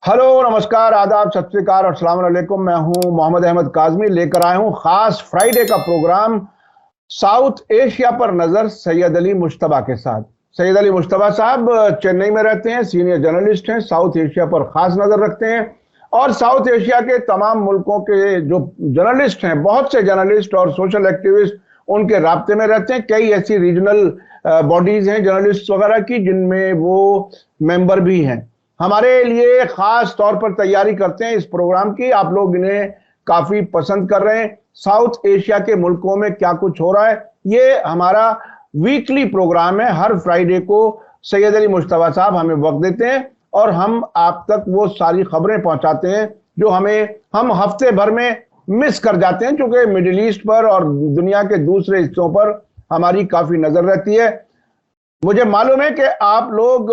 Hello, नमस्कार, आदाब, सत श्री अकाल और अस्सलाम वालेकुम। मैं हूं मोहम्मद अहमद काज़मी, लेकर आया हूं खास फ्राइडे का प्रोग्राम साउथ एशिया पर नजर सैयद अली मुश्तबा के साथ। सैयद अली मुश्तबा साहब चेन्नई में रहते हैं, सीनियर जर्नलिस्ट हैं, साउथ एशिया पर खास नजर रखते हैं और साउथ एशिया के तमाम मुल्कों के जो जर्नलिस्ट हैं, बहुत से जर्नलिस्ट और सोशल एक्टिविस्ट उनके राब्ते में रहते हैं। कई ऐसी रीजनल बॉडीज हैं जर्नलिस्ट वगैरह की जिनमें वो मेंबर भी हैं। हमारे लिए खास तौर पर तैयारी करते हैं इस प्रोग्राम की। आप लोग इन्हें काफी पसंद कर रहे हैं। साउथ एशिया के मुल्कों में क्या कुछ हो रहा है, ये हमारा वीकली प्रोग्राम है। हर फ्राइडे को सैयद अली मुश्तबा साहब हमें वक्त देते हैं और हम आप तक वो सारी खबरें पहुंचाते हैं जो हम हफ्ते भर में मिस कर जाते हैं, क्योंकि मिडिल ईस्ट पर और दुनिया के दूसरे हिस्सों पर हमारी काफी नजर रहती है। मुझे मालूम है कि आप लोग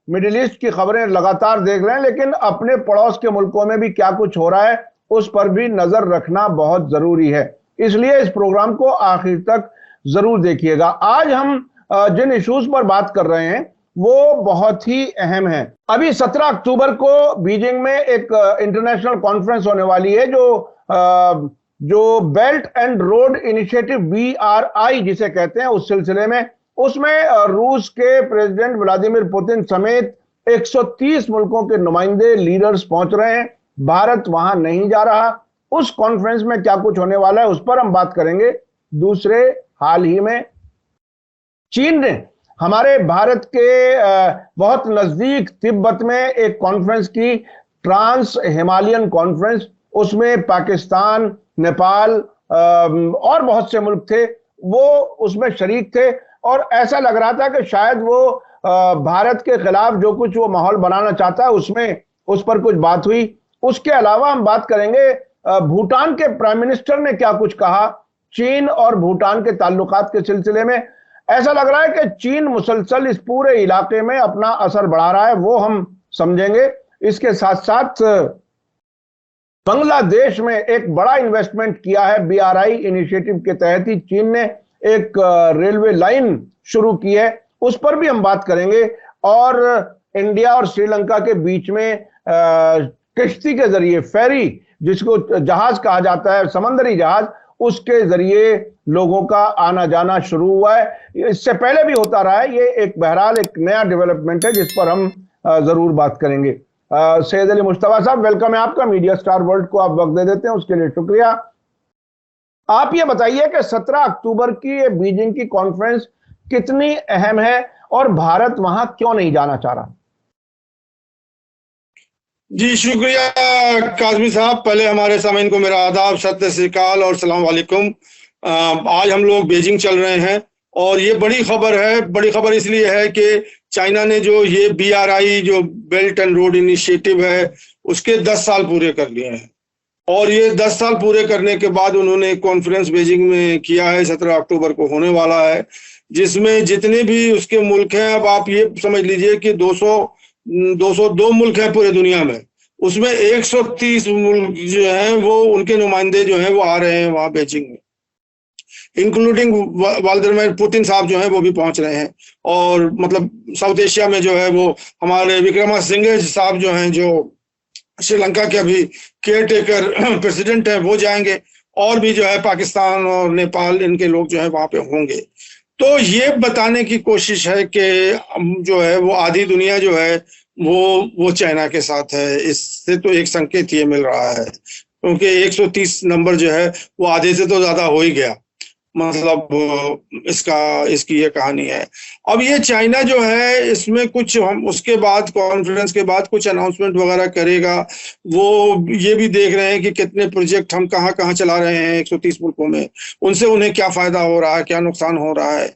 मिडिल ईस्ट की खबरें लगातार देख रहे हैं, लेकिन अपने पड़ोस के मुल्कों में भी क्या कुछ हो रहा है उस पर भी नजर रखना बहुत जरूरी है। इसलिए इस प्रोग्राम को आखिर तक जरूर देखिएगा। आज हम जिन इश्यूज पर बात कर रहे हैं वो बहुत ही अहम है। अभी 17 अक्टूबर को बीजिंग में एक इंटरनेशनल कॉन्फ्रेंस होने वाली है जो belt and road initiative BRI जिसे कहते हैं, उस सिलसिले में उसमें रूस के प्रेसिडेंट व्लादिमीर पुतिन समेत 130 मुल्कों के नुमाइंदे लीडर्स पहुंच रहे हैं। भारत वहां नहीं जा रहा। उस कॉन्फ्रेंस में क्या कुछ होने वाला है उस पर हम बात करेंगे। दूसरे, हाल ही में चीन ने हमारे भारत के बहुत नजदीक तिब्बत में एक कॉन्फ्रेंस की, ट्रांस हिमालयन कॉन्फ्रेंस। उसमें पाकिस्तान, नेपाल और बहुत से मुल्क थे, वो उसमें शरीक थे और ऐसा लग रहा था कि शायद वो भारत के खिलाफ जो कुछ वो माहौल बनाना चाहता है उसमें उस पर कुछ बात हुई। उसके अलावा हम बात करेंगे भूटान के प्राइम मिनिस्टर ने क्या कुछ कहा चीन और भूटान के ताल्लुकात के सिलसिले में। ऐसा लग रहा है कि चीन मुसलसल इस पूरे इलाके में अपना असर बढ़ा रहा है, वो हम समझेंगे। इसके साथ साथ बांग्लादेश में एक बड़ा इन्वेस्टमेंट किया है BRI इनिशिएटिव के तहत ही। चीन ने एक रेलवे लाइन शुरू की है, उस पर भी हम बात करेंगे। और इंडिया और श्रीलंका के बीच में किश्ती के जरिए, फेरी जिसको जहाज कहा जाता है, समंदरी जहाज, उसके जरिए लोगों का आना जाना शुरू हुआ है। इससे पहले भी होता रहा है। ये एक बहरहाल एक नया डेवलपमेंट है जिस पर हम जरूर बात करेंगे। सैयद अली मुश्तबा साहब, वेलकम है आपका। मीडिया स्टार वर्ल्ड को आप वक्त दे देते हैं, उसके लिए शुक्रिया। आप ये बताइए कि 17 अक्टूबर की ये बीजिंग की कॉन्फ्रेंस कितनी अहम है और भारत वहां क्यों नहीं जाना चाह रहा? जी शुक्रिया काज़मी साहब। पहले हमारे सामीन को मेरा आदाब, सत श्री अकाल और सलाम वालेकुम। आज हम लोग बीजिंग चल रहे हैं और ये बड़ी खबर है। बड़ी खबर इसलिए है कि चाइना ने जो ये BRI जो बेल्ट एंड रोड इनिशिएटिव है उसके 10 साल पूरे कर लिए हैं और ये 10 साल पूरे करने के बाद उन्होंने एक कॉन्फ्रेंस बीजिंग में किया है, 17 अक्टूबर को होने वाला है, जिसमें जितने भी उसके मुल्क हैं, अब आप ये समझ लीजिए कि 202 मुल्क हैं पूरे दुनिया में, उसमें 130 मुल्क जो हैं वो उनके नुमाइंदे जो हैं वो आ रहे हैं वहां बीजिंग में, इंक्लूडिंग व्लादिमीर पुतिन साहब जो हैं वो भी पहुंच रहे हैं। और मतलब साउथ एशिया में जो है वो हमारे विक्रमासिंघे साहब जो हैं, जो श्रीलंका के अभी केयर टेकर प्रेसिडेंट हैं, वो जाएंगे और भी जो है पाकिस्तान और नेपाल, इनके लोग जो है वहां पे होंगे। तो ये बताने की कोशिश है कि जो है वो आधी दुनिया जो है वो चाइना के साथ है। इससे तो एक संकेत ये मिल रहा है, क्योंकि 130 नंबर जो है वो आधे से तो ज्यादा हो ही गया। मतलब इसकी ये कहानी है। अब ये चाइना जो है इसमें कुछ हम उसके बाद कॉन्फ्रेंस के बाद कुछ अनाउंसमेंट वगैरह करेगा। वो ये भी देख रहे हैं कि कितने प्रोजेक्ट हम कहाँ कहाँ चला रहे हैं 130 मुल्कों में, उनसे उन्हें क्या फायदा हो रहा है, क्या नुकसान हो रहा है,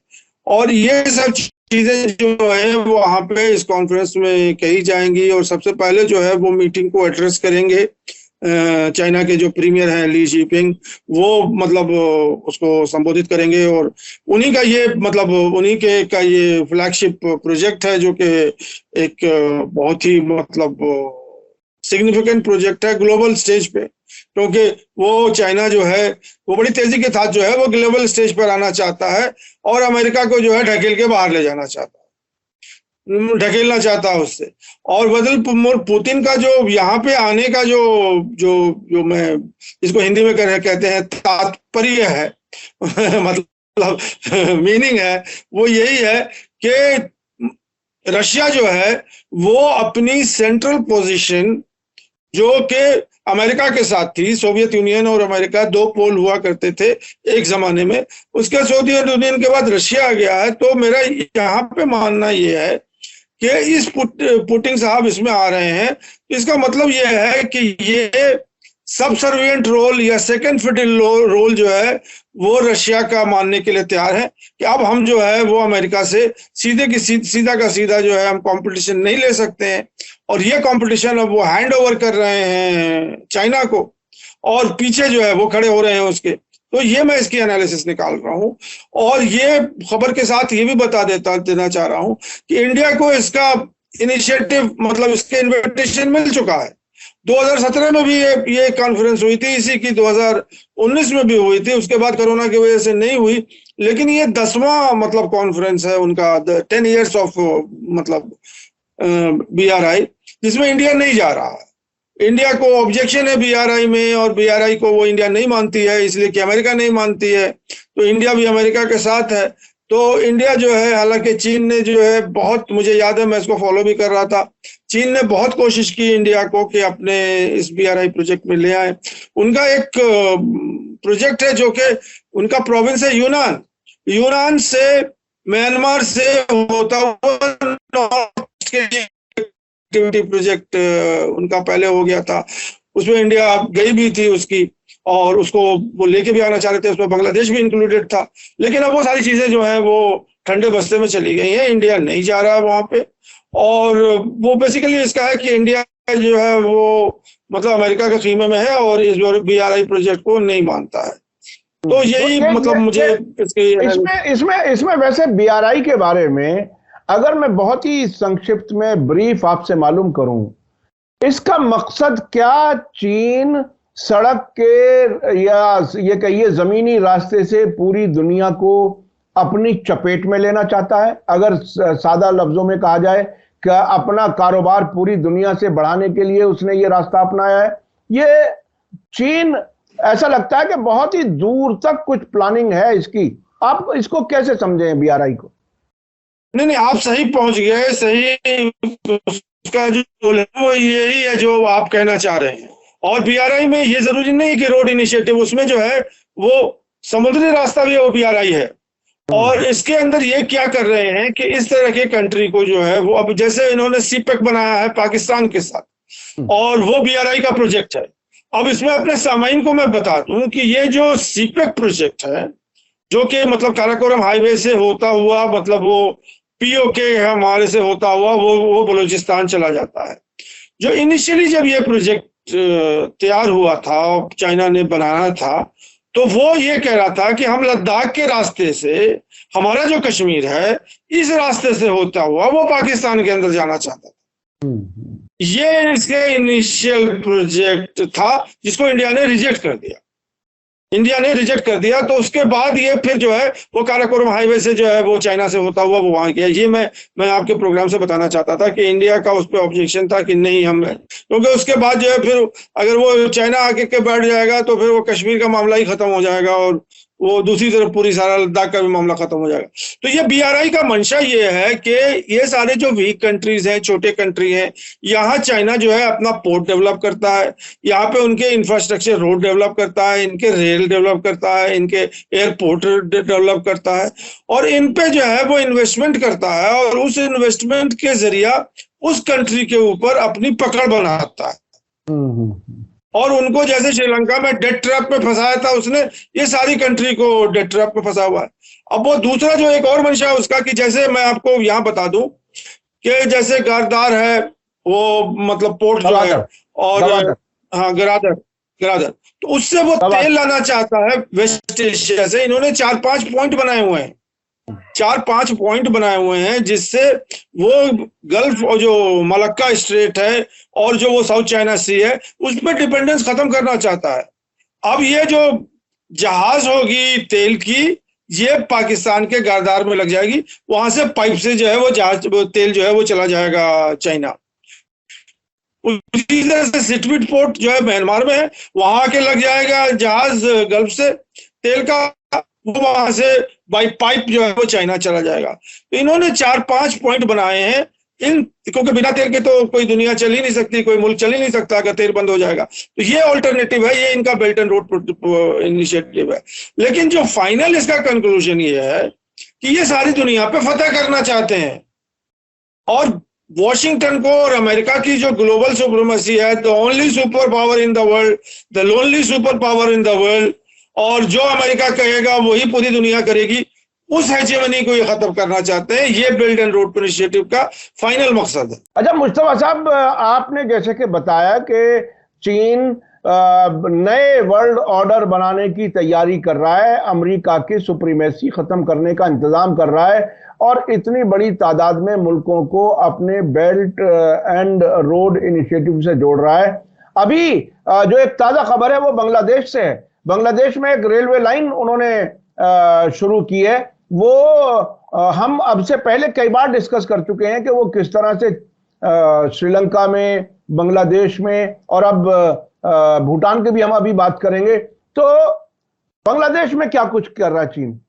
और ये सब चीजें जो है वो वहाँ पे इस कॉन्फ्रेंस में कही जाएंगी। और सबसे पहले जो है वो मीटिंग को एड्रेस करेंगे चाइना के जो प्रीमियर हैं ली जिनपिंग, वो मतलब उसको संबोधित करेंगे। और उन्हीं का ये मतलब उन्हीं के का ये फ्लैगशिप प्रोजेक्ट है, जो कि एक बहुत ही मतलब सिग्निफिकेंट प्रोजेक्ट है ग्लोबल स्टेज पे, क्योंकि वो चाइना जो है वो बड़ी तेजी के साथ जो है वो ग्लोबल स्टेज पर आना चाहता है और अमेरिका को जो है ढकेल के बाहर ले जाना चाहता है। ढकेलना चाहता है उससे। और पुतिन का जो यहाँ पे आने का जो जो जो मैं इसको हिंदी में कहते हैं तात्पर्य है मतलब मीनिंग है, वो यही है कि रशिया जो है वो अपनी सेंट्रल पोजीशन जो कि अमेरिका के साथ थी, सोवियत यूनियन और अमेरिका दो पोल हुआ करते थे एक जमाने में, उसके सोवियत यूनियन के बाद रशिया आ गया है। तो मेरा यहाँ पे मानना ये है कि इस पुतिन साहब इसमें आ रहे हैं, इसका मतलब ये है कि ये सब सर्विएंट रोल या सेकंड फिडल रोल जो है वो रशिया का मानने के लिए तैयार है कि अब हम जो है वो अमेरिका से सीधा का सीधा जो है हम कंपटीशन नहीं ले सकते हैं, और ये कंपटीशन अब वो हैंड ओवर कर रहे हैं चाइना को, और पीछे जो है वो खड़े हो रहे हैं उसके। तो ये मैं इसकी एनालिसिस निकाल रहा हूँ, और ये खबर के साथ ये भी देना चाह रहा हूँ कि इंडिया को इसका इनिशिएटिव मतलब इसके इन्विटेशन मिल चुका है। 2017 में भी ये कॉन्फ्रेंस हुई थी, इसी की 2019 में भी हुई थी, उसके बाद कोरोना की वजह से नहीं हुई, लेकिन ये 10वां मतलब कॉन्फ्रेंस है उनका 10 इयर्स ऑफ मतलब BRI, जिसमें इंडिया नहीं जा रहा है। इंडिया को ऑब्जेक्शन है BRI में, और BRI को वो इंडिया नहीं मानती है इसलिए कि अमेरिका नहीं मानती है, तो इंडिया भी अमेरिका के साथ है। तो इंडिया जो है, हालांकि चीन ने जो है बहुत, मुझे याद है मैं इसको फॉलो भी कर रहा था, चीन ने बहुत कोशिश की इंडिया को कि अपने इस BRI प्रोजेक्ट में ले आए। उनका एक प्रोजेक्ट है जो कि उनका प्रोविंस है यूनान से म्यांमार से होता हुआ नॉर्थ के एक्टिविटी प्रोजेक्ट उनका पहले हो गया था, उसमें इंडिया गई भी थी उसकी, और उसको वो लेके भी आना चाह रहे थे, उसमें बांग्लादेश भी इंक्लूडेड था, लेकिन अब वो सारी चीजें जो है वो ठंडे बस्ते में चली गई हैं, इंडिया नहीं जा रहा है वहां पे। और वो बेसिकली इसका है कि इंडिया जो है वो मतलब अमेरिका के खीमे में है और इस BRI प्रोजेक्ट को नहीं मानता है। तो यही मतलब मुझे इसमें वैसे BRI के बारे में अगर मैं बहुत ही संक्षिप्त में ब्रीफ आपसे मालूम करूं, इसका मकसद क्या चीन सड़क के या ये कहिए जमीनी रास्ते से पूरी दुनिया को अपनी चपेट में लेना चाहता है? अगर सादा लफ्जों में कहा जाए कि अपना कारोबार पूरी दुनिया से बढ़ाने के लिए उसने ये रास्ता अपनाया है। ये चीन ऐसा लगता है कि बहुत ही दूर तक कुछ प्लानिंग है इसकी। आप इसको कैसे समझें BRI को? नहीं, आप सही पहुंच गए, सही उसका जो वो यही है जो आप कहना चाह रहे हैं। और BRI में ये जरूरी नहीं कि रोड इनिशिएटिव, उसमें जो है वो समुद्री रास्ता भी वो BRI है। और इसके अंदर ये क्या कर रहे हैं कि इस तरह के कंट्री को जो है वो, अब जैसे इन्होंने CPEC बनाया है पाकिस्तान के साथ, और वो BRI का प्रोजेक्ट है। अब इसमें अपने सामाइन को मैं बता दूं कि ये जो CPEC प्रोजेक्ट है जो कि मतलब काराकोरम हाईवे से होता हुआ मतलब वो POK हमारे से होता हुआ वो बलूचिस्तान चला जाता है। जो इनिशियली जब ये प्रोजेक्ट तैयार हुआ था, चाइना ने बनाया था, तो वो ये कह रहा था कि हम लद्दाख के रास्ते से, हमारा जो कश्मीर है इस रास्ते से होता हुआ वो पाकिस्तान के अंदर जाना चाहता था। ये इसके इनिशियल प्रोजेक्ट था जिसको इंडिया ने रिजेक्ट कर दिया। तो उसके बाद ये फिर जो है वो काराकोरम हाईवे से जो है वो चाइना से होता हुआ वो वहां गया। ये मैं आपके प्रोग्राम से बताना चाहता था कि इंडिया का उस पर ऑब्जेक्शन था कि नहीं हम, क्योंकि उसके बाद जो है फिर अगर वो चाइना आके के बैठ जाएगा तो फिर वो कश्मीर का मामला ही खत्म हो जाएगा और वो दूसरी तरफ पूरी सारा लद्दाख का भी मामला खत्म हो जाएगा। तो ये BRI का मंशा ये है कि ये सारे जो वीक कंट्रीज हैं, छोटे कंट्री हैं, यहाँ चाइना जो है अपना पोर्ट डेवलप करता है, यहाँ पे उनके इंफ्रास्ट्रक्चर रोड डेवलप करता है, इनके रेल डेवलप करता है, इनके एयरपोर्ट डेवलप करता है, और इन पे जो है वो इन्वेस्टमेंट करता है, और उस इन्वेस्टमेंट के जरिया उस कंट्री के ऊपर अपनी पकड़ बनाता है। और उनको जैसे श्रीलंका में डेट ट्रैप में फंसाया था उसने, ये सारी कंट्री को डेट ट्रैप में फंसा हुआ है। अब वो दूसरा जो एक और मंशा है उसका कि जैसे मैं आपको यहाँ बता दूं कि जैसे गारदार है वो मतलब पोर्ट जो है, और हाँ गरादर, तो उससे वो तेल लाना चाहता है वेस्ट एशिया से। इन्होंने 4-5 पॉइंट बनाए हुए हैं, 4-5 पॉइंट बनाए हुए हैं जिससे वो गल्फ और जो मलक्का स्ट्रेट है और जो वो साउथ चाइना सी है उस पर डिपेंडेंस खत्म करना चाहता है। अब ये जो जहाज होगी तेल की, ये पाकिस्तान के गारदार में लग जाएगी, वहां से पाइप से जो है वो जहाज तेल जो है वो चला जाएगा चाइना। उसी तरह से सिटविट पोर्ट जो है म्यांमार में है, वहां के लग जाएगा जहाज गल्फ से तेल का, वो वहां से बाई पाइप जो है वो चाइना चला जाएगा। तो इन्होंने 4-5 पॉइंट बनाए हैं इन, क्योंकि बिना तेल के तो कोई दुनिया चल ही नहीं सकती, कोई मुल्क चल ही नहीं सकता अगर तेल बंद हो जाएगा। तो ये ऑल्टरनेटिव है, ये इनका बेल्ट एंड रोड इनिशिएटिव है। लेकिन जो फाइनल इसका कंक्लूजन ये है कि ये सारी दुनिया पे फतह करना चाहते हैं, और वॉशिंगटन को और अमेरिका की जो ग्लोबल सुप्रीमेसी है, the only super power in the world, the lonely super power in the world, और जो अमेरिका कहेगा वही पूरी दुनिया करेगी, उस हेजेमनी को ये खत्म करना चाहते हैं। ये बेल्ट एंड रोड इनिशिएटिव का फाइनल मकसद है। अच्छा मुस्तफा साहब, आपने जैसे कि बताया कि चीन नए वर्ल्ड ऑर्डर बनाने की तैयारी कर रहा है, अमेरिका की सुप्रीमेसी खत्म करने का इंतजाम कर रहा है, और इतनी बड़ी तादाद में मुल्कों को अपने बेल्ट एंड रोड इनिशिएटिव से जोड़ रहा है। अभी जो एक ताजा खबर है वो बांग्लादेश से है। बांग्लादेश में एक रेलवे लाइन उन्होंने शुरू की है। वो हम अब से पहले कई बार डिस्कस कर चुके हैं कि वो किस तरह से श्रीलंका में, बांग्लादेश में, और अब भूटान की भी हम अभी बात करेंगे। तो बांग्लादेश में क्या कुछ कर रहा है चीन?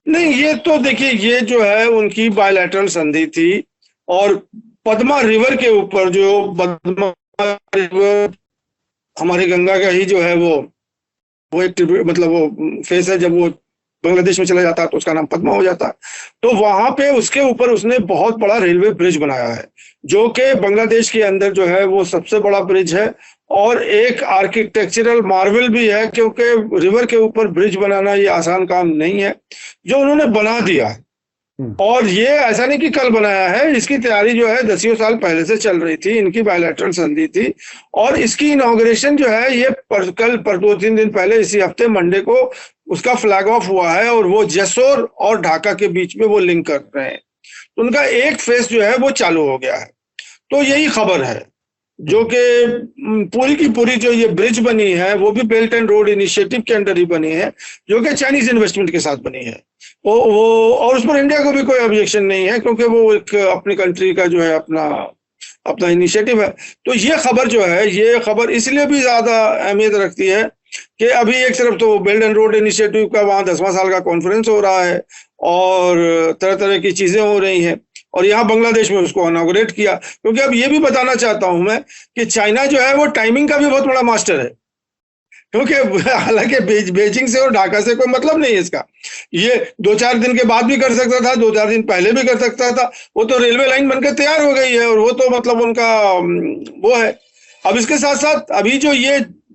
नहीं, ये तो देखिए, ये जो है उनकी बायलैटरल संधि थी, और पद्मा रिवर के ऊपर, जो पद्मा रिवर हमारी गंगा का ही जो है वो एक मतलब वो फेस है, जब वो बांग्लादेश में चला जाता है तो उसका नाम पद्मा हो जाता है। तो वहां पे उसके ऊपर उसने बहुत बड़ा रेलवे ब्रिज बनाया है, जो कि बांग्लादेश के अंदर जो है वो सबसे बड़ा ब्रिज है, और एक आर्किटेक्चरल मार्वल भी है, क्योंकि रिवर के ऊपर ब्रिज बनाना ये आसान काम नहीं है, जो उन्होंने बना दिया है। और ये ऐसा नहीं कि कल बनाया है, इसकी तैयारी जो है 10 साल पहले से चल रही थी, इनकी बायलैटरल संधि थी। और इसकी इनॉग्रेशन जो है ये कल 2-3 दिन पहले, इसी हफ्ते मंडे को उसका फ्लैग ऑफ हुआ है, और वो जैसोर और ढाका के बीच में वो लिंक कर रहे हैं। तो उनका एक फेस जो है वो चालू हो गया है। तो यही खबर है, जो कि पूरी की पूरी जो ये ब्रिज बनी है वो भी बेल्ट एंड रोड इनिशिएटिव के अंडर ही बनी है, जो कि चाइनीज इन्वेस्टमेंट के साथ बनी है। वो और उस पर इंडिया को भी कोई ऑब्जेक्शन नहीं है, क्योंकि वो एक अपनी कंट्री का जो है अपना इनिशिएटिव है। तो ये खबर जो है, ये खबर इसलिए भी ज्यादा अहमियत रखती है कि अभी एक तरफ तो बेल्ट एंड रोड इनिशिएटिव का वहां 10वां साल का कॉन्फ्रेंस हो रहा है, और तरह तरह की चीजें हो रही हैं, और यहाँ बांग्लादेश में उसको इनॉग्रेट किया। क्योंकि अब ये भी बताना चाहता हूं मैं कि चाइना जो है वो टाइमिंग का भी बहुत बड़ा मास्टर है, क्योंकि हालांकि बेजिंग से और ढाका से कोई मतलब नहीं है इसका। ये 2-4 दिन के बाद भी कर सकता था, 2-4 दिन पहले भी कर सकता था। वो तो रेलवे लाइन बनकर तैयार हो गई है, और वो तो मतलब उनका वो है। अब इसके साथ साथ अभी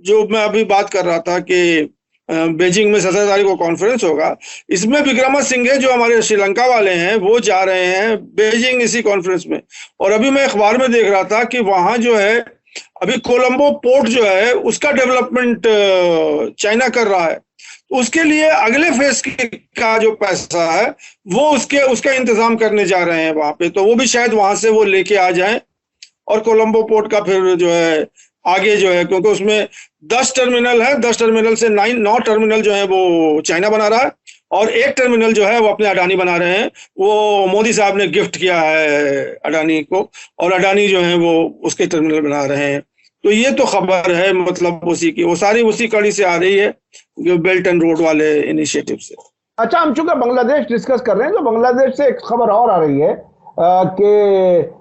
जो मैं अभी बात कर रहा था कि बेजिंग में 17 तारीख को कॉन्फ्रेंस होगा, इसमें विक्रमासिंघे जो हमारे श्रीलंका वाले हैं वो जा रहे हैं बेजिंग इसी कॉन्फ्रेंस में। और अभी मैं अखबार में देख रहा था कि वहां जो है अभी कोलंबो पोर्ट जो है उसका डेवलपमेंट चाइना कर रहा है। उसके लिए अगले फेज का जो पैसा है वो उसका इंतजाम करने जा रहे हैं वहां पे। तो वो भी शायद वहां से वो लेके आ जाएं, और कोलंबो पोर्ट का फिर जो है आगे जो है, क्योंकि उसमें 10 टर्मिनल है, 10 टर्मिनल से 9 टर्मिनल जो है वो चाइना बना रहा है, और एक टर्मिनल जो है वो अपने अडानी बना रहे हैं। वो मोदी साहब ने गिफ्ट किया है अडानी को, और अडानी जो है वो उसके टर्मिनल बना रहे हैं। तो ये तो खबर है, मतलब उसी की, वो सारी उसी कड़ी से आ रही है, जो बेल्ट एंड रोड वाले इनिशिएटिव से। अच्छा, हम चूंकि बांग्लादेश डिस्कस कर रहे हैं, तो बांग्लादेश से एक खबर और आ रही है कि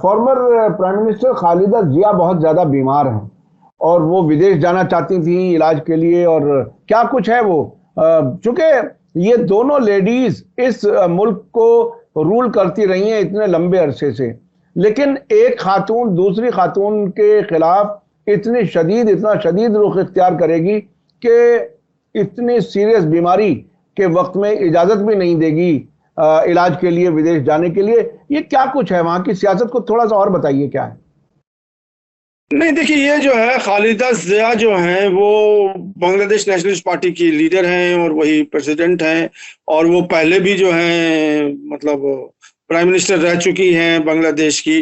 फॉर्मर प्राइम मिनिस्टर खालिदा जिया बहुत ज्यादा बीमार हैं, और वो विदेश जाना चाहती थी इलाज के लिए, और क्या कुछ है वो। चूंकि ये दोनों लेडीज इस मुल्क को रूल करती रही हैं इतने लंबे अरसे से, लेकिन एक खातून दूसरी खातून के खिलाफ इतना शदीद रुख इख्तियार करेगी कि इतनी सीरियस बीमारी के वक्त में इजाजत भी नहीं देगी इलाज के लिए विदेश जाने के लिए। ये क्या कुछ है वहां की सियासत को थोड़ा सा और बताइए, क्या है? नहीं, देखिए, ये जो है खालिदा जिया जो हैं वो बांग्लादेश नेशनलिस्ट पार्टी की लीडर हैं, और वही प्रेसिडेंट हैं, और वो पहले भी जो हैं मतलब प्राइम मिनिस्टर रह चुकी हैं बांग्लादेश की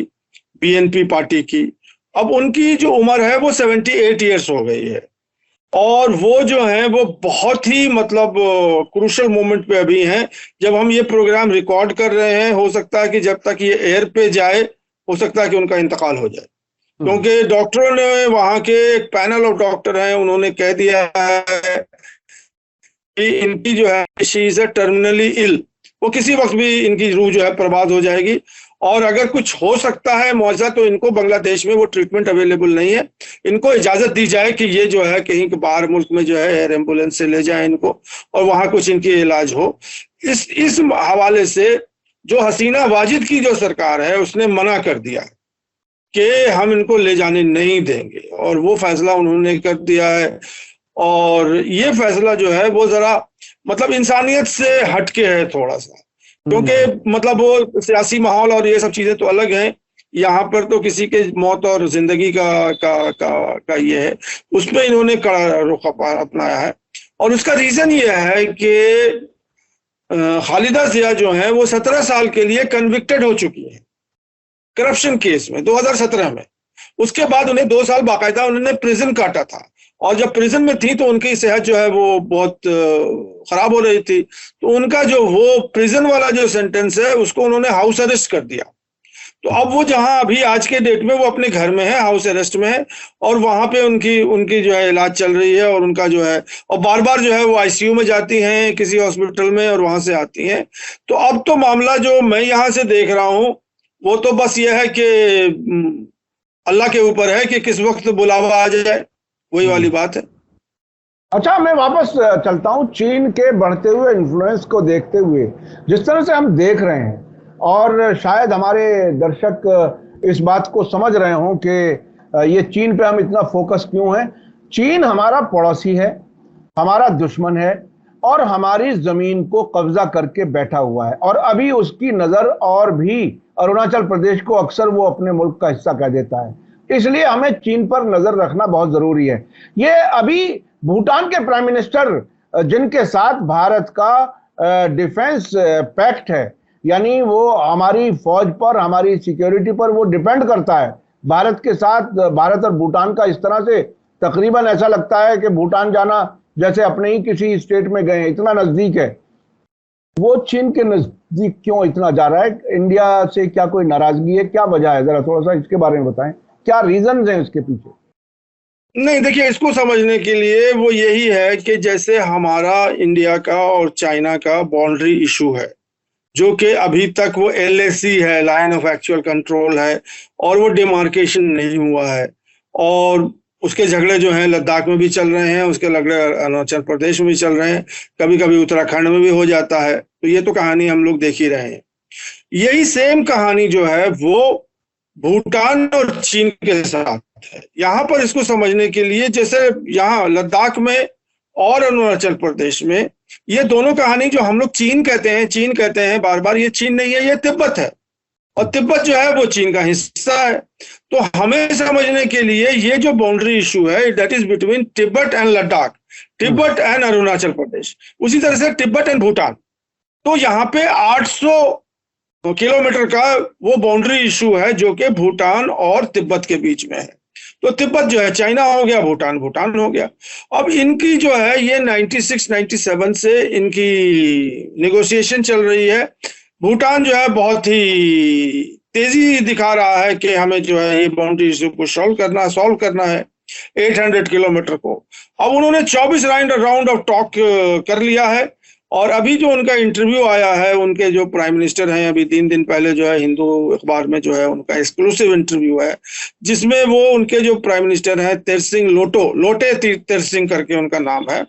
बीएनपी पार्टी की। अब उनकी जो उम्र है वो 78 ईयर्स हो गई है। और वो जो है वो बहुत ही मतलब क्रूशल मोमेंट पे अभी हैं। जब हम ये प्रोग्राम रिकॉर्ड कर रहे हैं, हो सकता है कि जब तक ये एयर पे जाए, हो सकता है कि उनका इंतकाल हो जाए, क्योंकि डॉक्टरों ने, वहां के एक पैनल ऑफ डॉक्टर हैं, उन्होंने कह दिया है कि इनकी जो है, she is a terminally ill, वो किसी वक्त भी इनकी रूह जो है बर्बाद हो जाएगी। और अगर कुछ हो सकता है मुआवजा, तो इनको बांग्लादेश में वो ट्रीटमेंट अवेलेबल नहीं है। इनको इजाजत दी जाए कि ये जो है कहीं के बाहर मुल्क में जो है एयर एम्बुलेंस से ले जाए इनको, और वहां कुछ इनकी इलाज हो। इस हवाले से जो हसीना वाजिद की जो सरकार है, उसने मना कर दिया है कि हम इनको ले जाने नहीं देंगे, और वो फैसला उन्होंने कर दिया है। और ये फैसला जो है वो जरा मतलब इंसानियत से हटके है थोड़ा सा, क्योंकि मतलब वो सियासी माहौल और ये सब चीजें तो अलग हैं। यहाँ पर तो किसी के मौत और जिंदगी का ये है, उसमें इन्होंने कड़ा रुख अपनाया है। और उसका रीजन ये है कि खालिदा जिया जो है वो 17 साल के लिए कन्विक्टेड हो चुकी है करप्शन केस में 2017 में। उसके बाद उन्हें 2 साल बाकायदा उन्होंने प्रिजन काटा था, और जब प्रिजन में थी तो उनकी सेहत जो है वो बहुत खराब हो रही थी। तो उनका जो वो प्रिजन वाला जो सेंटेंस है, उसको उन्होंने हाउस अरेस्ट कर दिया। तो अब वो जहां अभी आज के डेट में वो अपने घर में है, हाउस अरेस्ट में है, और वहां पे उनकी उनकी जो है इलाज चल रही है, और उनका जो है, और बार बार जो है वो आईसीयू में जाती हैं किसी हॉस्पिटल में, और वहां से आती हैं। तो अब तो मामला जो मैं यहाँ से देख रहा हूँ, वो तो बस ये है कि अल्लाह के ऊपर है कि किस वक्त बुलावा आ जाए, वही वाली बात है। अच्छा, मैं वापस चलता हूं। चीन के बढ़ते हुए इन्फ्लुएंस को देखते हुए जिस तरह से हम देख रहे हैं, और शायद हमारे दर्शक इस बात को समझ रहे हों कि ये चीन पे हम इतना फोकस क्यों है। चीन हमारा पड़ोसी है, हमारा दुश्मन है, और हमारी जमीन को कब्जा करके बैठा हुआ है। और अभी उसकी नजर और भी अरुणाचल प्रदेश को अक्सर वो अपने मुल्क का हिस्सा कह देता है। इसलिए हमें चीन पर नजर रखना बहुत जरूरी है। ये अभी भूटान के प्राइम मिनिस्टर जिनके साथ भारत का डिफेंस पैक्ट है, यानी वो हमारी फौज पर, हमारी सिक्योरिटी पर वो डिपेंड करता है। भारत के साथ, भारत और भूटान का इस तरह से तकरीबन ऐसा लगता है कि भूटान जाना जैसे अपने ही किसी स्टेट में गए, इतना नजदीक है। वो चीन के नजदीक क्यों इतना जा रहा है? इंडिया से क्या कोई नाराजगी है? क्या वजह है? जरा थोड़ा सा इसके बारे में बताएं, क्या रीजन है इसके पीछे? नहीं, देखिए, इसको समझने के लिए वो यही है कि जैसे हमारा इंडिया का और चाइना का बाउंड्री इशू है, जो कि अभी तक वो LAC है, लाइन ऑफ एक्चुअल कंट्रोल है, और वो डिमार्केशन नहीं हुआ है। और उसके झगड़े जो हैं लद्दाख में भी चल रहे हैं, उसके झगड़े अरुणाचल प्रदेश में भी चल रहे हैं, कभी कभी उत्तराखंड में भी हो जाता है। तो ये तो कहानी हम लोग देख ही रहे हैं। यही सेम कहानी जो है वो भूटान और चीन के साथ है। यहाँ पर इसको समझने के लिए, जैसे यहाँ लद्दाख में और अरुणाचल प्रदेश में, ये दोनों कहानी जो हम लोग चीन कहते हैं बार बार, ये चीन नहीं है, ये तिब्बत है। और तिब्बत जो है वो चीन का हिस्सा है। तो हमें समझने के लिए ये जो बाउंड्री इशू है, that is between Tibet and Ladakh, Tibet and Arunachal Pradesh, उसी तरह से तिब्बत एंड भूटान। तो यहाँ पे 800 किलोमीटर का वो बाउंड्री इशू है, जो कि भूटान और तिब्बत के बीच में है। तो तिब्बत जो है चाइना हो गया, भूटान भूटान हो गया। अब इनकी जो है ये 96-97 से इनकी नेगोशिएशन चल रही है। भूटान जो है बहुत ही तेजी दिखा रहा है कि हमें जो है ये बाउंड्री इशू को सॉल्व करना है, 800 किलोमीटर को। अब उन्होंने 24 राउंड ऑफ टॉक कर लिया है। और अभी जो उनका इंटरव्यू आया है, उनके जो प्राइम मिनिस्टर हैं, अभी 3 दिन पहले जो है हिंदू अखबार में जो है उनका एक्सक्लूसिव इंटरव्यू है, जिसमें वो उनके जो प्राइम मिनिस्टर हैं तेरसिंग लोटे तेरसिंग करके उनका नाम है,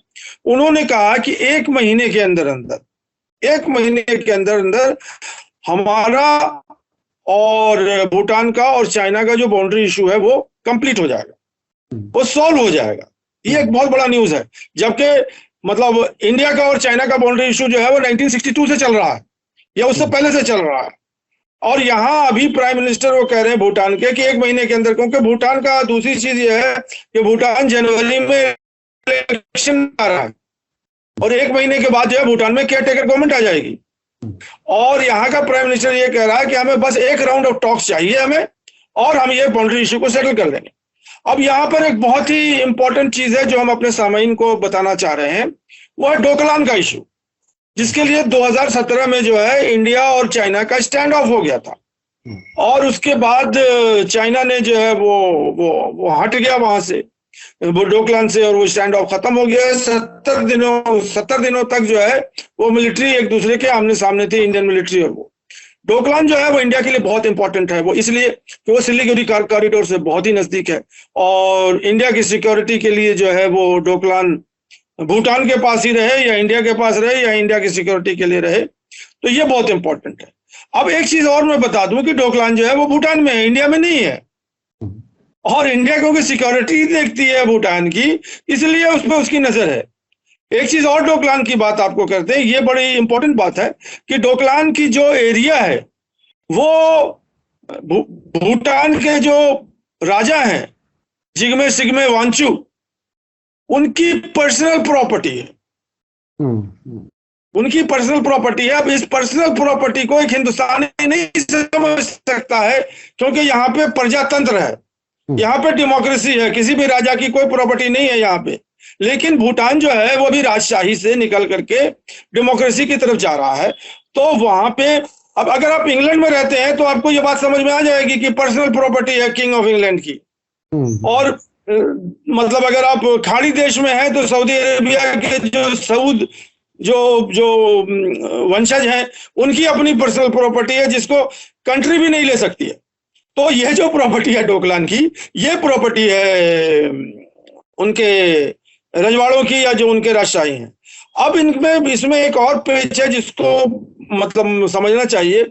उन्होंने कहा कि 1 महीने के अंदर अंदर हमारा और भूटान का और चाइना का जो बाउंड्री इशू है वो कंप्लीट हो जाएगा, वो सॉल्व हो जाएगा। ये एक बहुत बड़ा न्यूज है। जबकि मतलब इंडिया का और चाइना का बाउंड्री इशू जो है वो 1962 से चल रहा है, या उससे पहले से चल रहा है। और यहाँ अभी प्राइम मिनिस्टर वो कह रहे हैं भूटान के कि 1 महीने के अंदर, क्योंकि भूटान का दूसरी चीज ये है कि भूटान जनवरी में इलेक्शन आ रहा है, और 1 महीने के बाद जो है भूटान में केयर टेकर गवर्नमेंट आ जाएगी। और यहाँ का प्राइम मिनिस्टर ये कह रहा है कि हमें बस 1 राउंड ऑफ टॉक्स चाहिए हमें, और हम ये बाउंड्री इशू को सेटल कर देंगे। अब यहाँ पर एक बहुत ही इंपॉर्टेंट चीज है जो हम अपने सामाईन को बताना चाह रहे हैं, वो है डोकलाम का इशू, जिसके लिए 2017 में जो है इंडिया और चाइना का स्टैंड ऑफ हो गया था। और उसके बाद चाइना ने जो है वो हट गया वहां से, वो डोकलाम से, और वो स्टैंड ऑफ खत्म हो गया। 70 दिनों तक जो है वो मिलिट्री एक दूसरे के आमने सामने थी, इंडियन मिलिट्री और वो। डोकलाम जो है वो इंडिया के लिए बहुत इंपॉर्टेंट है, वो इसलिए कि वो सिलीगुड़ी कॉरिडोर से बहुत ही नजदीक है, और इंडिया की सिक्योरिटी के लिए जो है वो डोकलाम भूटान के पास ही रहे या इंडिया के पास रहे या इंडिया की सिक्योरिटी के लिए रहे, तो ये बहुत इंपॉर्टेंट है। अब एक चीज और मैं बता दूं कि डोकलाम जो है वो भूटान में है, इंडिया में नहीं है, और इंडिया क्योंकि सिक्योरिटी देखती है भूटान की, इसलिए उस पर उसकी नजर है। एक चीज और डोकलाम की बात आपको करते हैं, ये बड़ी इंपॉर्टेंट बात है कि डोकलाम की जो एरिया है वो भूटान के जो राजा हैं जिग्मे सिग्मे वांचू, उनकी पर्सनल प्रॉपर्टी है, उनकी पर्सनल प्रॉपर्टी है। अब इस पर्सनल प्रॉपर्टी को एक हिंदुस्तानी नहीं समझ सकता है, क्योंकि यहाँ पे प्रजातंत्र है, यहाँ पे डेमोक्रेसी है, किसी भी राजा की कोई प्रॉपर्टी नहीं है यहाँ पे। लेकिन भूटान जो है वो भी राजशाही से निकल करके डेमोक्रेसी की तरफ जा रहा है। तो वहां पे अब अगर आप इंग्लैंड में रहते हैं तो आपको ये बात समझ में आ जाएगी कि पर्सनल प्रॉपर्टी है किंग ऑफ इंग्लैंड की। और मतलब अगर आप खाड़ी देश में हैं तो सऊदी अरेबिया के जो सऊद जो वंशज हैं उनकी अपनी पर्सनल प्रॉपर्टी है, जिसको कंट्री भी नहीं ले सकती है। तो यह जो प्रॉपर्टी है डोकलाम की, ये प्रॉपर्टी है उनके रजवाड़ों की या जो उनके राजशाही हैं। अब इनमें इसमें एक और पेच है जिसको मतलब समझना चाहिए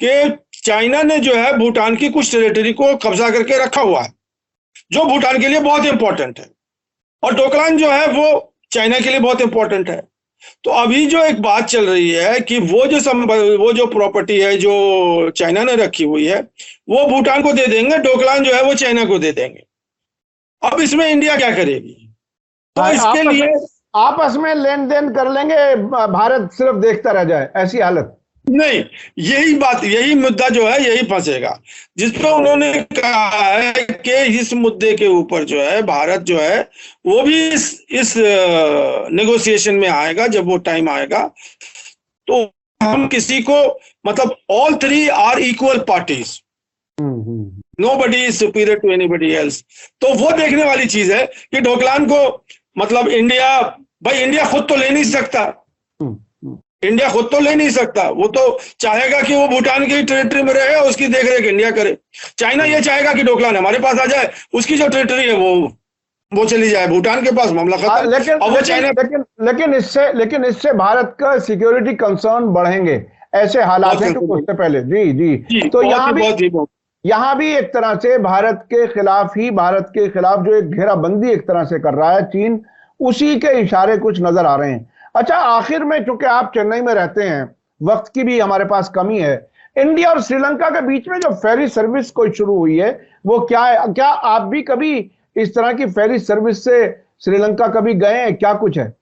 कि चाइना ने जो है भूटान की कुछ टेरिटरी को कब्जा करके रखा हुआ है, जो भूटान के लिए बहुत इंपॉर्टेंट है, और डोकलाम जो है वो चाइना के लिए बहुत इंपॉर्टेंट है। तो अभी जो एक बात चल रही है कि वो जो प्रॉपर्टी है जो चाइना ने रखी हुई है वो भूटान को दे देंगे, डोकलाम जो है वो चाइना को दे देंगे। अब इसमें इंडिया क्या करेगी? तो इसके लिए आपस में लेन देन कर लेंगे, भारत सिर्फ देखता रह जाए, ऐसी हालत नहीं। यही मुद्दा जो है यही फंसेगा, जिस पर उन्होंने कहा है कि इस मुद्दे के ऊपर जो है भारत जो है वो भी इस नेगोशिएशन में आएगा। जब वो टाइम आएगा तो हम किसी को मतलब all three are equal parties, nobody is superior to anybody else. तो वो देखने वाली चीज है कि डोकलाम को मतलब इंडिया खुद तो ले नहीं सकता, इंडिया खुद तो ले नहीं सकता, वो तो चाहेगा कि वो भूटान की टेरिटरी में रहे, उसकी देखरेख इंडिया करे। चाइना ये चाहेगा कि डोकलाम हमारे पास आ जाए, उसकी जो टेरिटरी है वो चली जाए भूटान के पास, मामला खत्म। लेकिन इससे भारत का सिक्योरिटी कंसर्न बढ़ेंगे, ऐसे हालात हैं क्योंकि उससे पहले जी तो यहाँ भी एक तरह से भारत के खिलाफ जो एक घेराबंदी एक तरह से कर रहा है चीन, उसी के इशारे कुछ नजर आ रहे हैं। अच्छा, आखिर में चूंकि आप चेन्नई में रहते हैं, वक्त की भी हमारे पास कमी है, इंडिया और श्रीलंका के बीच में जो फेरी सर्विस कोई शुरू हुई है वो क्या है? क्या आप भी कभी इस तरह की फेरी सर्विस से श्रीलंका कभी गए हैं? क्या कुछ है?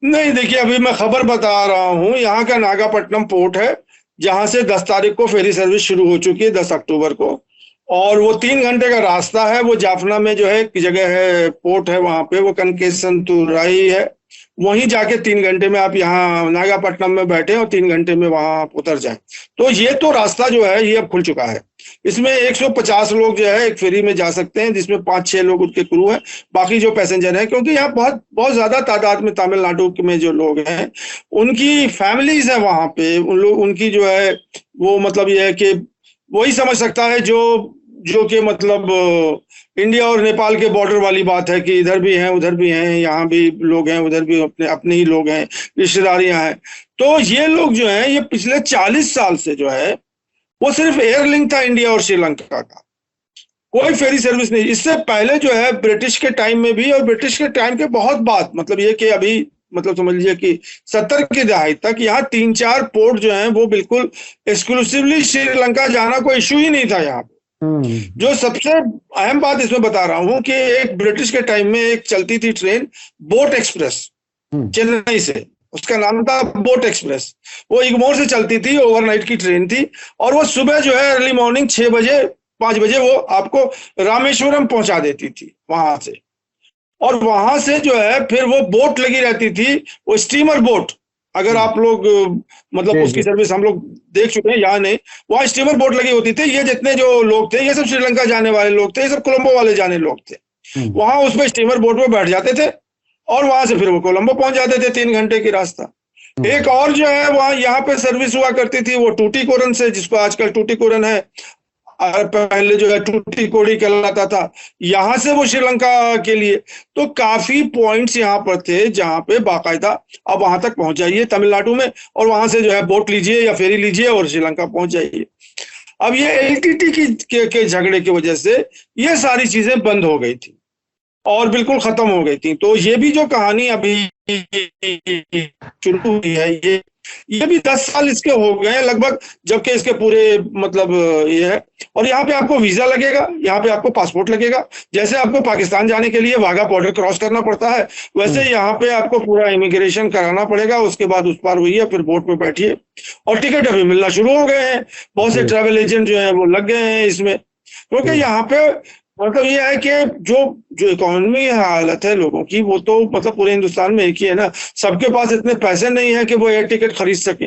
नहीं, देखिए अभी मैं खबर बता रहा हूं, यहाँ का नागापट्टनम पोर्ट है जहां से 10 तारीख को फेरी सर्विस शुरू हो चुकी है, 10 अक्टूबर को, और वो 3 घंटे का रास्ता है। वो जाफना में जो है एक जगह है, पोर्ट है वहां पे, वो कनकेसंतुराई है, वहीं जाके 3 घंटे में आप यहाँ नागापट्टनम में बैठे और 3 घंटे में वहां उतर जाए। तो ये तो रास्ता जो है ये अब खुल चुका है। इसमें 150 लोग जो है एक फेरी में जा सकते हैं, जिसमें 5-6 लोग उनके क्रू हैं, बाकी जो पैसेंजर हैं, क्योंकि यहाँ बहुत ज्यादा तादाद में तमिलनाडु में जो लोग हैं उनकी फैमिलीज है वहां पे, उनकी जो है वो मतलब ये है कि वही समझ सकता है जो कि मतलब इंडिया और नेपाल के बॉर्डर वाली बात है कि इधर भी हैं उधर भी हैं, यहाँ भी लोग हैं उधर भी अपने ही लोग हैं, रिश्तेदारियां हैं। तो ये लोग जो हैं ये पिछले 40 साल से जो है वो सिर्फ एयरलिंक था इंडिया और श्रीलंका का, कोई फेरी सर्विस नहीं। इससे पहले जो है ब्रिटिश के टाइम में भी, और ब्रिटिश के टाइम के बहुत बाद, मतलब ये कि अभी मतलब समझ लीजिए कि 70 की दहाई तक यहाँ 3-4 पोर्ट जो हैं वो बिल्कुल एक्सक्लूसिवली श्रीलंका जाना कोई इशू ही नहीं था यहाँ पे। जो सबसे अहम बात इसमें बता रहा हूं कि एक ब्रिटिश के टाइम में एक चलती थी ट्रेन बोट एक्सप्रेस चेन्नई से, उसका नाम था बोट एक्सप्रेस। वो इग्मोर से चलती थी, ओवरनाइट की ट्रेन थी, और वो सुबह जो है अर्ली मॉर्निंग 6 बजे 5 बजे वो आपको रामेश्वरम पहुंचा देती थी वहां से। और वहां से जो है फिर वो बोट लगी रहती थी, वो स्टीमर बोट। अगर आप लोग मतलब जी, उसकी जी। सर्विस हम लोग देख चुके हैं, यहाँ नहीं, वहाँ स्टीमर बोट लगी होती थी। ये जितने जो लोग थे ये सब श्रीलंका जाने वाले लोग थे, ये सब कोलंबो वाले जाने लोग थे। वहां उसमें स्टीमर बोट में बैठ जाते थे और वहां से फिर वो कोलंबो पहुंच जाते थे, 3 घंटे की रास्ता। एक और जो है वहां यहाँ पे सर्विस हुआ करती थी, वो टूटीकोरन से, जिसको आजकल टूटीकोरन है, और पहले जो है टूटीकोडी कहलाता था, यहाँ से वो श्रीलंका के लिए। तो काफी पॉइंट्स यहाँ पर थे जहाँ पे बाकायदा अब वहां तक पहुंच जाइए तमिलनाडु में, और वहां से जो है बोट लीजिए या फेरी लीजिए और श्रीलंका पहुंच जाइए। अब ये एलटीटी के झगड़े की वजह से ये सारी चीजें बंद हो गई थी और बिल्कुल खत्म हो गई थी। तो ये भी जो कहानी अभी शुरू हुई है, ये भी 10 साल इसके हो गए हैं लगभग, जबकि इसके पूरे मतलब ये है। और यहाँ पे आपको वीजा लगेगा, यहाँ पे आपको पासपोर्ट लगेगा। जैसे आपको पाकिस्तान जाने के लिए वाघा बॉर्डर क्रॉस करना पड़ता है, वैसे यहाँ पे आपको पूरा इमिग्रेशन कराना पड़ेगा। उसके बाद उस पार हुई है, फिर बोट पे बैठिए, और टिकट अभी मिलना शुरू हो गए हैं। बहुत से ट्रैवल एजेंट जो है वो लग गए हैं इसमें, क्योंकि यहाँ पे मतलब ये है कि जो इकोनॉमी हालत है लोगों की, वो तो मतलब पूरे हिंदुस्तान में एक ही है ना। सबके पास इतने पैसे नहीं है कि वो एयर टिकट खरीद सके।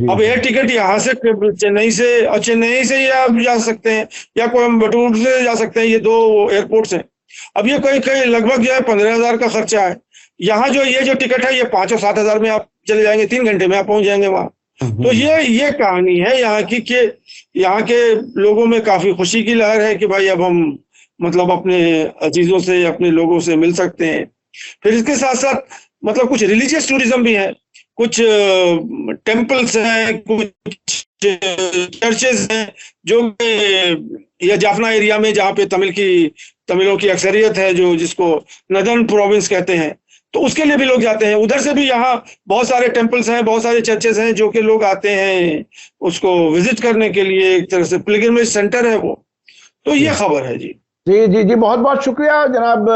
अब एयर टिकट यहाँ से चेन्नई से, और चेन्नई से ही आप जा सकते हैं या कोयम्बटूर से जा सकते हैं, ये 2 एयरपोर्ट्स हैं। अब ये कहीं लगभग जो है 15,000 का खर्चा है। यहाँ जो ये जो टिकट है ये 5 और 7 हजार में आप चले जाएंगे, 3 घंटे में आप पहुंच जाएंगे वहां। तो ये कहानी है यहाँ की, कि यहाँ के लोगों में काफी खुशी की लहर है कि भाई अब हम मतलब अपने अजीजों से, अपने लोगों से मिल सकते हैं। फिर इसके साथ साथ मतलब कुछ रिलीजियस टूरिज्म भी है, कुछ टेम्पल्स हैं, कुछ चर्चेस हैं, जो ये जाफना एरिया में जहाँ पे तमिलों की अक्सरियत है, जो जिसको नदर्न प्रोविंस कहते हैं, तो उसके लिए भी लोग जाते हैं। उधर से भी यहाँ बहुत सारे टेम्पल्स हैं, बहुत सारे चर्चेस हैं, जो कि लोग आते हैं उसको विजिट करने के लिए। एक तरह से पिलग्रिमेज सेंटर है वो। तो ये खबर है जी। जी जी जी, बहुत बहुत शुक्रिया जनाब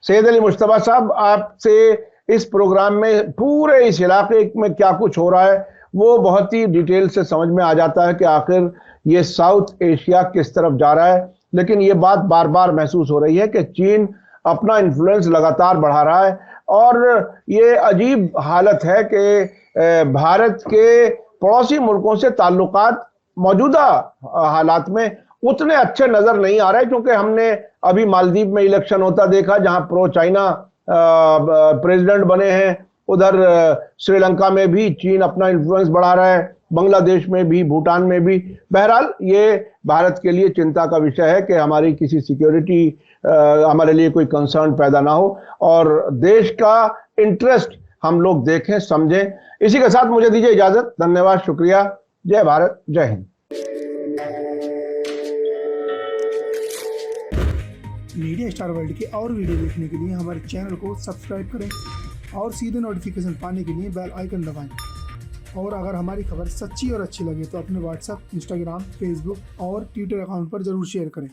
सैयद अली मुश्तबा साहब। आपसे इस प्रोग्राम में पूरे इस इलाके में क्या कुछ हो रहा है वो बहुत ही डिटेल से समझ में आ जाता है कि आखिर ये साउथ एशिया किस तरफ जा रहा है। लेकिन ये बात बार बार महसूस हो रही है कि चीन अपना इन्फ्लुएंस लगातार बढ़ा रहा है, और ये अजीब हालत है कि भारत के पड़ोसी मुल्कों से ताल्लुकात मौजूदा हालात में उतने अच्छे नजर नहीं आ रहे, क्योंकि हमने अभी मालदीव में इलेक्शन होता देखा जहां प्रो चाइना प्रेसिडेंट बने हैं। उधर श्रीलंका में भी चीन अपना इन्फ्लुएंस बढ़ा रहा है, बांग्लादेश में भी, भूटान में भी। बहरहाल ये भारत के लिए चिंता का विषय है कि हमारी किसी सिक्योरिटी हमारे लिए कोई कंसर्न पैदा ना हो, और देश का इंटरेस्ट हम लोग देखें, समझें। इसी के साथ मुझे दीजिए इजाजत। धन्यवाद, शुक्रिया। जय भारत, जय हिंद। मीडिया स्टार वर्ल्ड के और वीडियो देखने के लिए हमारे चैनल को सब्सक्राइब करें और सीधे नोटिफिकेशन पाने के लिए बेल आइकन दबाएं। और अगर हमारी खबर सच्ची और अच्छी लगे तो अपने व्हाट्सएप, इंस्टाग्राम, फेसबुक और ट्विटर अकाउंट पर जरूर शेयर करें।